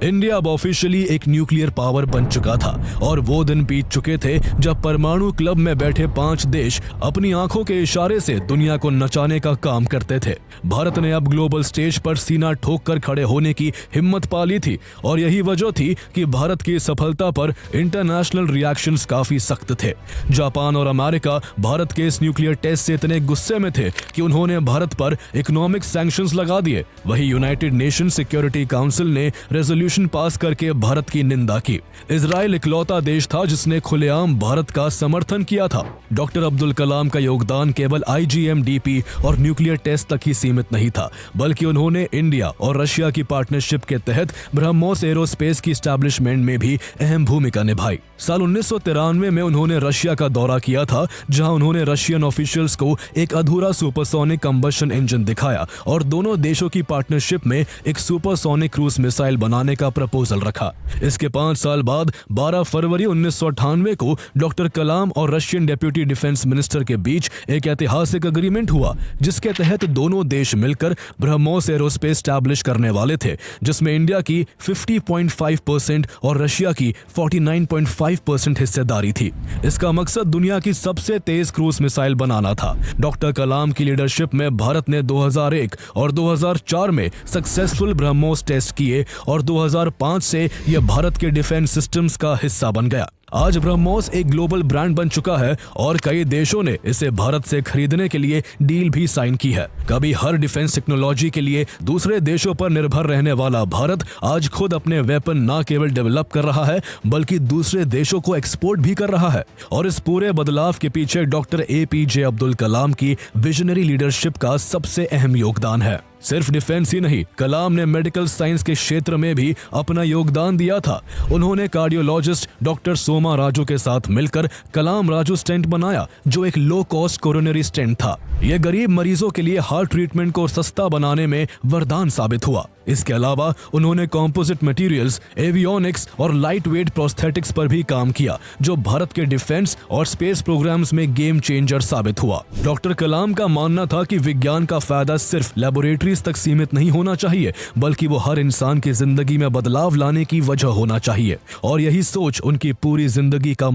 India अब officially एक nuclear power बन चुका था और वो दिन बीत चुके थे जब परमाणु क्लब में बैठे 5 देश अपनी आंखों के इशारे से दुनिया को नचाने का काम करते थे। भारत ने अब ग्लोबल स्टेज पर सीना ठोक कर खड़े होने की हिम्मत पा ली थी और यही वजह थी कि भारत की सफलता पर इंटरनेशनल रिएक्शंस काफी सख्त थे। जापान और अमेरिका भारत के इस न्यूक्लियर टेस्ट से इतने गुस्से में थे कि उन्होंने भारत पर इकोनॉमिक सैंक्शंस लगा दिए। वही यूनाइटेड नेशन सिक्योरिटी काउंसिल ने रेजोल्यूशन पास करके भारत की निंदा की। इजराइल इकलौता देश था जिसने खुलेआम भारत का समर्थन किया था। डॉक्टर अब्दुल कलाम का योगदान केवल IGM-DP और न्यूक्लियर टेस्ट तक ही सीमित नहीं था, बल्कि उन्होंने इंडिया और रशिया की पार्टनरशिप के तहत ब्रह्मोस एरोस्पेस की एस्टैब्लिशमेंट में भी अहम भूमिका निभाई। साल 1993 में उन्होंने रशिया का दौरा किया था, जहां उन्होंने रशियन ऑफिशियल्स को एक अधूरा सुपरसोनिक कंबशन इंजन दिखाया और दोनों देशों की पार्टनरशिप में एक सुपरसोनिक क्रूज मिसाइल बनाने का प्रपोजल रखा। इसके 5 साल बाद 12 फरवरी 1998 को डॉक्टर कलाम और रशियन डेप्यूटी डिफेंस मिनिस्टर के बीच एक ऐतिहासिक एग्रीमेंट हुआ, जिसके तहत दोनों देश मिलकर ब्रह्मोस एरोस्पेस स्टैब्लिश करने वाले थे, जिसमें इंडिया की 50.5% और रशिया की 49.5% हिस्सेदारी थी। इसका मकसद दुनिया की सबसे तेज क्रूज मिसाइल बनाना था। डॉक्टर कलाम की लीडरशिप में भारत ने 2001 और 2004 में सक्सेसफुल ब्रह्मोस टेस्ट किए और 2005 से यह भारत के डिफेंस सिस्टम्स का हिस्सा बन गया। आज ब्रह्मोस एक ग्लोबल ब्रांड बन चुका है और कई देशों ने इसे भारत से खरीदने के लिए डील भी साइन की है। कभी हर डिफेंस टेक्नोलॉजी के लिए दूसरे देशों पर निर्भर रहने वाला भारत आज खुद अपने वेपन न केवल डेवलप कर रहा है, बल्कि दूसरे देशों को एक्सपोर्ट भी कर रहा है। और इस पूरे बदलाव के पीछे डॉक्टर APJ अब्दुल कलाम की विजनरी लीडरशिप का सबसे अहम योगदान है। सिर्फ डिफेंस ही नहीं, कलाम ने मेडिकल साइंस के क्षेत्र में भी अपना योगदान दिया था। उन्होंने कार्डियोलॉजिस्ट डॉक्टर सोमा राजू के साथ मिलकर कलाम राजू स्टेंट बनाया, जो एक लो कॉस्ट कोरोनरी स्टेंट था। यह गरीब मरीजों के लिए हार्ट ट्रीटमेंट को सस्ता बनाने में वरदान साबित हुआ। इसके अलावा उन्होंने कॉम्पोजिट मटेरियल्स, एवियोनिक्स और लाइट वेट प्रोस्थेटिक्स पर भी काम किया, जो भारत के डिफेंस और स्पेस प्रोग्राम्स में गेम चेंजर साबित हुआ। डॉक्टर कलाम का मानना था कि विज्ञान का फायदा सिर्फ लेबोरेटरीज तक सीमित नहीं होना चाहिए, बल्कि वो हर इंसान की जिंदगी में बदलाव लाने की वजह होना चाहिए। और यही सोच उनकी पूरी जिंदगी का